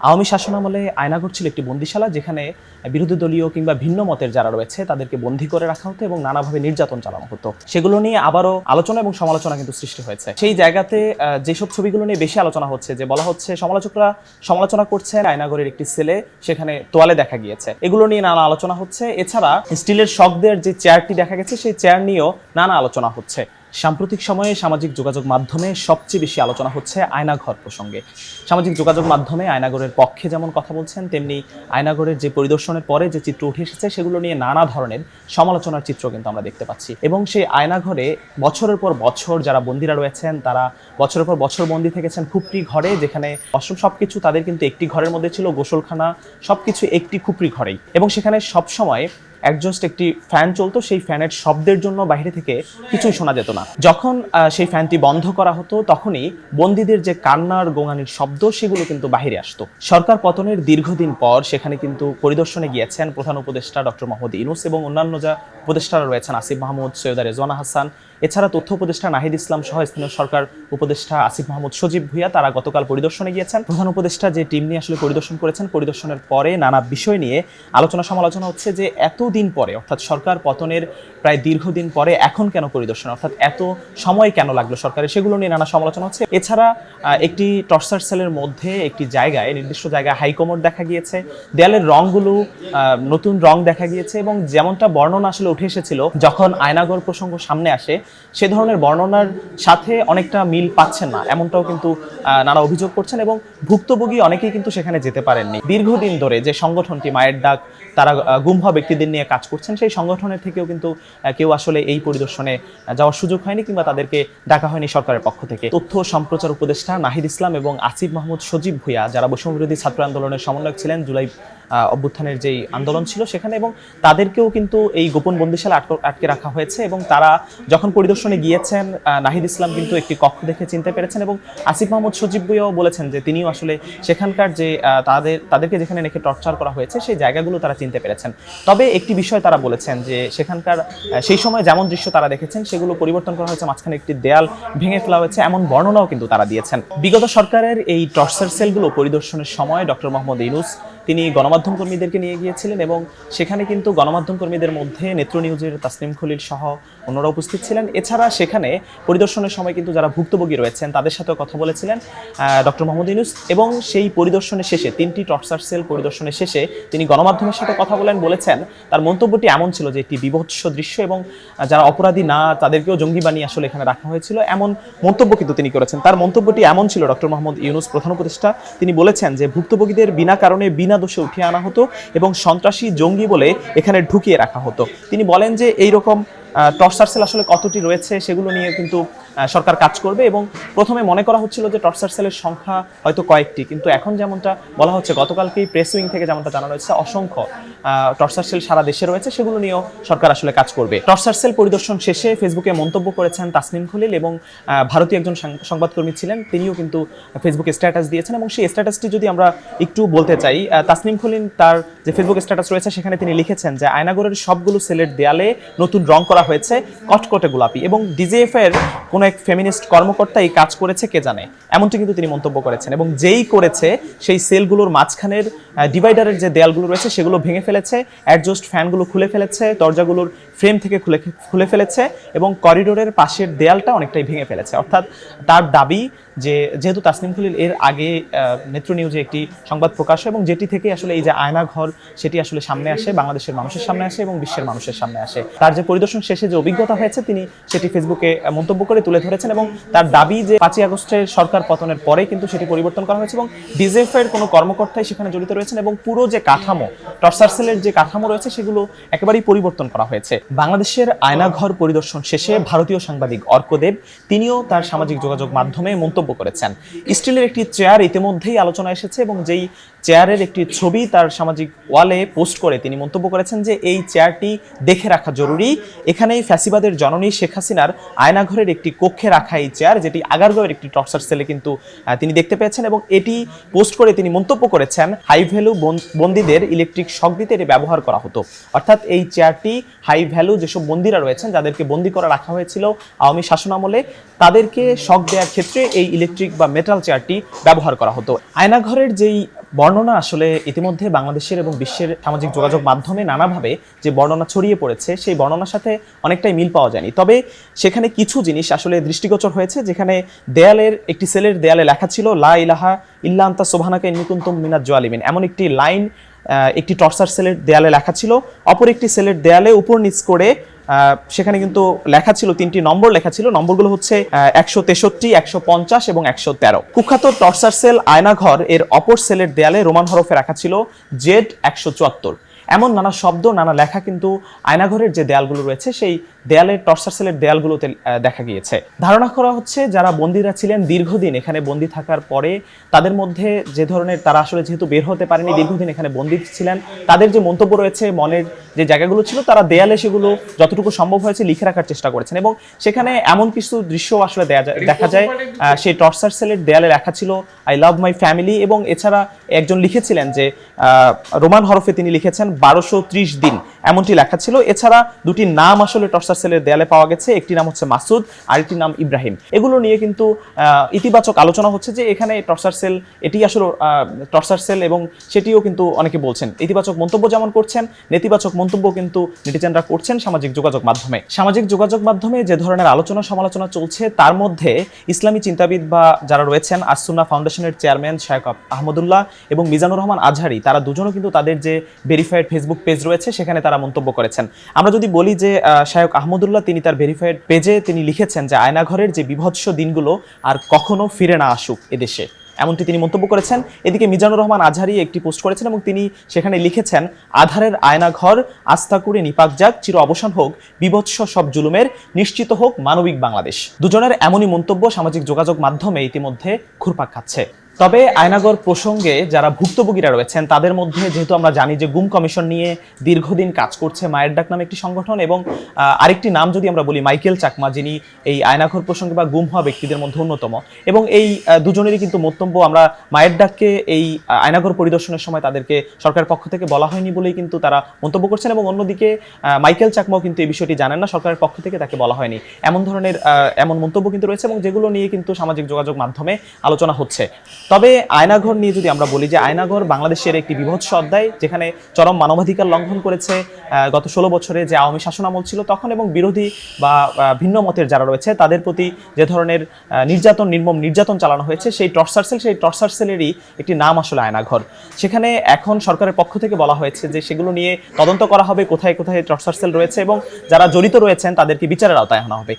আওয়ামী শাসনামলে আয়নাঘর ছিল একটি বন্দিশালা, যেখানে বিরোধী দলীয় কিংবা ভিন্ন মতের যারা রয়েছে তাদেরকে বন্দী করে রাখা হতো এবং নানাভাবে নির্যাতন চালানো হতো। সেগুলো নিয়ে আবারও আলোচনা এবং সমালোচনা কিন্তু সৃষ্টি হয়েছে। সেই জায়গাতে যেসব ছবিগুলো নিয়ে বেশি আলোচনা হচ্ছে, যে বলা হচ্ছে সমালোচকরা সমালোচনা করছেন আয়নাঘরের একটি সেলে সেখানে তোয়ালে দেখা গিয়েছে, এগুলো নিয়ে নানা আলোচনা হচ্ছে। এছাড়া স্টিলের শকদের যে চেয়ারটি দেখা গেছে সেই চেয়ার নিয়েও নানা আলোচনা হচ্ছে। সাম্প্রতিক সময়ে সামাজিক যোগাযোগ মাধ্যমে সবচেয়ে বেশি আলোচনা হচ্ছে আয়নাঘর প্রসঙ্গে। সামাজিক যোগাযোগ মাধ্যমে আয়নাঘরের পক্ষে যেমন কথা বলছেন, তেমনি আয়নাঘরের যে পরিদর্শনের পরে যে চিত্র উঠে এসেছে সেগুলো নিয়ে নানা ধরনের সমালোচনার চিত্র কিন্তু আমরা দেখতে পাচ্ছি। এবং সেই আয়নাঘরে বছরের পর বছর যারা বন্দীরা রয়েছেন তারা বছরের পর বছর বন্দী থেকেছেন খুপড়ি ঘরে, যেখানে সবকিছু তাদের কিন্তু একটি ঘরের মধ্যে ছিল, গোসলখানা সবকিছু একটি খুপড়ি ঘরেই। এবং সেখানে সবসময় একজস্ট একটি ফ্যান চলতো, সেই ফ্যানের শব্দের জন্য বাইরে থেকে কিছুই শোনা যেত না। যখন সেই ফ্যানটি বন্ধ করা হতো তখনই বন্দীদের যে কান্নার গোঙানির শব্দ সেগুলো কিন্তু বাহিরে আসতো। সরকার পতনের দীর্ঘদিন পর সেখানে কিন্তু পরিদর্শনে গিয়েছেন প্রধান উপদেষ্টা ডক্টর মোহাম্মদ ইউনূস এবং অন্যান্য যা উপদেষ্টারা রয়েছেন, আসিফ মাহমুদ, সৈয়দা রেজওয়ানা হাসান, এছাড়া তথ্য উপদেষ্টা নাহিদ ইসলাম সহ স্থানীয় সরকার উপদেষ্টা আসিফ মাহমুদ সজীব ভুইয়া, তারা গতকাল পরিদর্শনে গিয়েছেন। প্রধান উপদেষ্টা যে টিম নিয়ে আসলে পরিদর্শন করেছেন, পরিদর্শনের পরে নানা বিষয় নিয়ে আলোচনা সমালোচনা হচ্ছে যে এতদিন পরে, অর্থাৎ সরকার পতনের প্রায় দীর্ঘদিন পরে এখন কেন পরিদর্শন, অর্থাৎ এত সময় কেন লাগলো সরকারের, সেগুলো নিয়ে নানা সমালোচনা হচ্ছে। এছাড়া একটি টর্চার সেলের মধ্যে একটি জায়গায়, নির্দিষ্ট জায়গায় হাইকমোড দেখা গিয়েছে, দেয়ালের রংগুলো নতুন রং দেখা গিয়েছে, এবং যেমনটা বর্ণনা আসলে উঠে এসেছিল যখন আয়নাঘর প্রসঙ্গ সামনে আসে, সে ধরনের বর্ণনার সাথে অনেকটা মিল পাচ্ছেন না, এমনটাও কিন্তু নানা অভিযোগ করছেন। এবং ভুক্তভোগী অনেকেই কিন্তু সেখানে যেতে পারেননি। দীর্ঘদিন ধরে যে সংগঠনটি মায়ের ডাক, তারা গুম হওয়া ব্যক্তিদের নিয়ে কাজ করছেন, সেই সংগঠনের থেকেও কিন্তু কেউ আসলে এই পরিদর্শনে যাওয়ার সুযোগ হয়নি কিংবা তাদেরকে ডাকা হয়নি সরকারের পক্ষ থেকে। তথ্য সম্প্রচার উপদেষ্টা নাহিদ ইসলাম এবং আসিফ মাহমুদ সজীব ভুইয়া, যারা বৈষম্য বিরোধী ছাত্র আন্দোলনের সমন্বয়ক ছিলেন জুলাই অভ্যুত্থানের যেই আন্দোলন ছিল সেখানে, এবং তাদেরকেও কিন্তু এই গোপন বন্দিশালা আটকে রাখা হয়েছে। এবং তারা যখন পরিদর্শনে গিয়েছেন, নাহিদ ইসলাম কিন্তু একটি কক্ষ দেখে চিনতে পেরেছেন, এবং আসিফ মাহমুদ সজীব ভুইয়াও বলেছেন যে তিনিও আসলে সেখানকার যে তাদেরকে যেখানে রেখে টর্চার করা হয়েছে সেই জায়গাগুলো তারা চিনতে পেরেছেন। তবে একটি বিষয় তারা বলেছেন যে সেখানকার সেই সময় যেমন দৃশ্য তারা দেখেছেন সেগুলো পরিবর্তন করা হয়েছে, মাঝখানে একটি দেয়াল ভেঙে ফেলা হয়েছে, এমন বর্ণনাও কিন্তু তারা দিয়েছেন। বিগত সরকারের এই টর্চার সেলগুলো পরিদর্শনের সময় ডক্টর মোহাম্মদ ইউনূস তিনি গণমাধ্যম কর্মীদেরকে নিয়ে গিয়েছিলেন, এবং সেখানে কিন্তু গণমাধ্যম কর্মীদের মধ্যে নেত্র নিউজের তাসনিম খলিল সহ অন্যরা উপস্থিত ছিলেন। এছাড়া সেখানে পরিদর্শনের সময় কিন্তু যারা ভুক্তভোগী রয়েছেন তাদের সাথেও কথা বলেছিলেন ডক্টর মোহাম্মদ ইউনূস। এবং সেই পরিদর্শনের শেষে, 3টি টর্চার সেল পরিদর্শনের শেষে তিনি গণমাধ্যমের সাথে কথা বলেছেন তার মন্তব্যটি এমন ছিল যে একটি বিভৎস দৃশ্য, এবং যারা অপরাধী না তাদেরকেও জঙ্গি বানিয়ে আসলে এখানে রাখা হয়েছিল, এমন মন্তব্য কিন্তু তিনি করেছেন। তার মন্তব্যটি এমন ছিল, ডক্টর মোহাম্মদ ইউনূস প্রধান উপদেষ্টা তিনি বলেছেন যে ভুক্তভোগীদের বিনা কারণে বিনা দোষে উঠিয়ে আনা হতো এবং সন্ত্রাসী জঙ্গি বলে এখানে ঢুকিয়ে রাখা হতো। তিনি বলেন যে এইরকম টর্চার সেল আসলে কতটি রয়েছে সেগুলো নিয়ে কিন্তু সরকার কাজ করবে, এবং প্রথমে মনে করা হচ্ছিল যে টর্চার সেলের সংখ্যা হয়তো কয়েকটি, কিন্তু এখন যেমনটা বলা হচ্ছে, গতকালকেই প্রেস উইং থেকে যেমনটা জানানো হয়েছে, অসংখ্য টর্চার সেল সারা দেশে রয়েছে, সেগুলো নিয়েও সরকার আসলে কাজ করবে। টর্চার সেল পরিদর্শন শেষে ফেসবুকে মন্তব্য করেছেন তাসনিম খলিল, এবং ভারতীয় একজন সংবাদকর্মী ছিলেন, তিনিও কিন্তু ফেসবুকে স্ট্যাটাস দিয়েছেন। এবং সেই স্ট্যাটাসটি যদি আমরা একটু বলতে চাই, তাসনিম খলিল তার যে ফেসবুক স্ট্যাটাস রয়েছে সেখানে তিনি লিখেছেন যে আয়নাঘরের সবগুলো সেলের দেয়ালে নতুন রং করা হয়েছে কটকটে গোলাপি, এবং ডিজিএফ এর কোন এক ফেমিনিস্ট কর্মকর্তা এই কাজ করেছে কে জানে, এমনটি কিন্তু তিনি মন্তব্য করেছেন। এবং যেই করেছে সেই সেলগুলোর মাঝখানের ডিভাইডারের যে দেয়ালগুলো রয়েছে সেগুলো ভেঙে ফেলেছে, অ্যাডজাস্ট ফ্যানগুলো খুলে ফেলেছে, দরজাগুলোর ফ্রেম থেকে খুলে ফেলেছে, এবং করিডোরের পাশের দেয়ালটা অনেকটাই ভেঙে ফেলেছে। অর্থাৎ তার দাবি যে যেহেতু তাসনিম খলিল এর আগে নেত্র নিউজে একটি সংবাদ প্রকাশ হয়, এবং যেটি থেকে আসলে এই যে আয়নাঘর সেটি আসলে সামনে আসে, বাংলাদেশের মানুষের সামনে আসে এবং বিশ্বের মানুষের সামনে আসে, তার যে পরিদর্শন শেষে যে অভিজ্ঞতা হয়েছে তিনি সেটি ফেসবুকে মন্তব্য করে তুলে ধরেছেন। এবং তার দাবি যে 5ই আগস্টের সরকার পতনের পরে কিন্তু সেটি পরিবর্তন করা হয়েছে, এবং ডিজিএফ এর কোনো কর্মকর্তাই সেখানে জড়িত রয়েছেন, এবং পুরো যে কাঠামো, টর্চার সেলের যে কাঠামো রয়েছে সেগুলো একেবারেই পরিবর্তন করা হয়েছে। বাংলাদেশের আয়নাঘর পরিদর্শন শেষে ভারতীয় সাংবাদিক অর্কদেব তিনিও তার সামাজিক যোগাযোগ মাধ্যমে মন্তব্য করেছেন। স্টিলের একটি চেয়ার ইতিমধ্যেই আলোচনা এসেছে, এবং যেই চেয়ারের একটি ছবি তার সামাজিক ওয়ালে পোস্ট করে তিনি মন্তব্য করেছেন যে এই চেয়ারটি দেখে রাখা জরুরি, এখানেই ফ্যাসিবাদের জননী শেখ হাসিনার আয়নাঘরের একটি কক্ষে রাখা এই চেয়ার, যেটি আগারগাঁওয়ের একটি টর্চার সেলে কিন্তু তিনি দেখতে পেয়েছেন। এবং এটি পোস্ট করে তিনি মন্তব্য করেছেন হাই ভ্যালু বন্দীদের ইলেকট্রিক শক দিতে এটি ব্যবহার করা হতো, অর্থাৎ এই চেয়ারটি হাই ভ্যালু, যেসব বন্দীরা রয়েছেন যাদেরকে বন্দী করে রাখা হয়েছিল আওয়ামী শাসনামলে, তাদেরকে শক দেওয়ার ক্ষেত্রে এই ইলেকট্রিক বা মেটাল চেয়ারটি ব্যবহার করা হতো। আয়নাঘরের যেই বর্ণনা আসলে ইতিমধ্যে বাংলাদেশের এবং বিশ্বের সামাজিক যোগাযোগ মাধ্যমে নানাভাবে যে বর্ণনা ছড়িয়ে পড়েছে, সেই বর্ণনার সাথে অনেকটাই মিল পাওয়া যায়নি। তবে সেখানে কিছু জিনিস আসলে দৃষ্টিগোচর হয়েছে, যেখানে দেয়ালের একটি সেলের দেয়ালে লেখা ছিল লা ইলাহা ইল্লা আনতা সুবহানাকা ইন্নী কুনতু মিনাজ জালিমিন, এমন একটি লাইন একটি টর্চার সেলের দেয়ালে লেখা ছিল। অপর একটি সেলের দেয়ালে উপর নিচ করে সেখানে কিন্তু লেখা ছিল, 3টি নম্বর লেখা ছিল। নম্বরগুলো হচ্ছে 163, 150 এবং 113। কুখ্যাত টর্চার সেল আয়নাঘর এর অপর সেলের দেয়ালে রোমান হরফে রাখা ছিল জেড 174। এমন নানা শব্দ, নানা লেখা কিন্তু আয়নাঘরের যে দেয়ালগুলো রয়েছে সেই দেয়ালের টর্চার সেলের দেয়ালগুলোতে দেখা গিয়েছে। ধারণা করা হচ্ছে যারা বন্দীরা ছিলেন দীর্ঘদিন এখানে বন্দী থাকার পরে, তাদের মধ্যে যে ধরনের, তারা আসলে যেহেতু বের হতে পারেনি, দীর্ঘদিন এখানে বন্দী ছিলেন, তাদের যে মন্তব্য রয়েছে, মনের যে জায়গাগুলো ছিল, তারা দেয়ালে সেগুলো যতটুকু সম্ভব হয়েছে লিখে রাখার চেষ্টা করেছেন। এবং সেখানে এমন কিছু দৃশ্য আসলে দেখা যায়। সেই টর্চার সেলের দেয়ালে লেখা ছিল আই লাভ মাই ফ্যামিলি, এবং এছাড়া একজন লিখেছিলেন যে রোমান হরফে তিনি লিখেছেন 1230 দিন, এমনটি লেখা ছিল। এছাড়া দুটি নাম আসলে টর্চার সেলের দেয়ালে পাওয়া গেছে, একটি নাম হচ্ছে মাসুদ, আরেকটি নাম ইব্রাহিম। এগুলো নিয়ে কিন্তু ইতিবাচক আলোচনা হচ্ছে যে এখানে টর্চার সেল, এটি আসলে টর্চার সেল, এবং সেটিও কিন্তু অনেকে বলছেন। ইতিবাচক মন্তব্য যেমন করছেন, নেতিবাচক মন্তব্য কিন্তু নেটিজেনরা করছেন সামাজিক যোগাযোগ মাধ্যমে। সামাজিক যোগাযোগ মাধ্যমে যে ধরনের আলোচনা সমালোচনা চলছে, তার মধ্যে ইসলামী চিন্তাবিদ বা যারা রয়েছেন, আস-সুন্নাহ ফাউন্ডেশনের চেয়ারম্যান শায়খ আহমদুল্লাহ এবং মিজানুর রহমান আজহারি, তারা দুজনও কিন্তু তাদের যে ভেরিফাইড ফেসবুক পেজ রয়েছে সেখানে তারা মন্তব্য করেছেন। আমরা যদি বলি যে শায়খ আহমদুল্লাহ তিনি তার ভেরিফাইড পেজে তিনি লিখেছেন যে আয়নাঘরের যে বিভৎস দিনগুলো আর কখনো ফিরে না আসুক এদেশে, এমনটি তিনি মন্তব্য করেছেন। এদিকে মিজানুর রহমান আজহারি একটি পোস্ট করেছেন এবং তিনি সেখানে লিখেছেন, আধারের আয়নাঘর আস্থা করে নিপাক যাক, চির অবসান হোক বিভৎস সব জুলুমের, নিশ্চিত হোক মানবিক বাংলাদেশ। দুজনের এমনই মন্তব্য সামাজিক যোগাযোগ মাধ্যমে ইতিমধ্যে ঘুরপাক খাচ্ছে। তবে আয়নাঘর প্রসঙ্গে যারা ভুক্তভোগীরা রয়েছেন, তাদের মধ্যে যেহেতু আমরা জানি যে গুম কমিশন নিয়ে দীর্ঘদিন কাজ করছে মায়ের ডাক নামে একটি সংগঠন, এবং আরেকটি নাম যদি আমরা বলি মাইকেল চাকমা, যিনি এই আয়নাঘর প্রসঙ্গে বা গুম হওয়া ব্যক্তিদের মধ্যে অন্যতম, এবং এই দুজনেরই কিন্তু বক্তব্য, আমরা মায়ের ডাককে এই আয়নাঘর পরিদর্শনের সময় তাদেরকে সরকারের পক্ষ থেকে বলা হয়নি বলেই কিন্তু তারা মন্তব্য করছেন, এবং অন্যদিকে মাইকেল চাকমাও কিন্তু এই বিষয়টি জানেন না, সরকারের পক্ষ থেকে তাকে বলা হয়নি, এমন ধরনের এমন মন্তব্য কিন্তু রয়েছে, এবং যেগুলো নিয়ে কিন্তু সামাজিক যোগাযোগ মাধ্যমে আলোচনা হচ্ছে। তবে আয়নাঘর নিয়ে যদি আমরা বলি যে আয়নাঘর বাংলাদেশের একটি বিভৎস অধ্যায়, যেখানে চরম মানবাধিকার লঙ্ঘন করেছে গত 16 বছরে যে আওয়ামী শাসনামল ছিল তখন, এবং বিরোধী বা ভিন্ন মতের যারা রয়েছে তাদের প্রতি যে ধরনের নির্মম নির্যাতন চালানো হয়েছে, সেই টর্চার সেলেরই একটি নাম আসলে আয়নাঘর। সেখানে এখন সরকারের পক্ষ থেকে বলা হয়েছে যে সেগুলো নিয়ে তদন্ত করা হবে, কোথায় কোথায় টর্চার সেল রয়েছে এবং যারা জড়িত রয়েছেন তাদেরকে বিচারের আওতায় আনা হবে।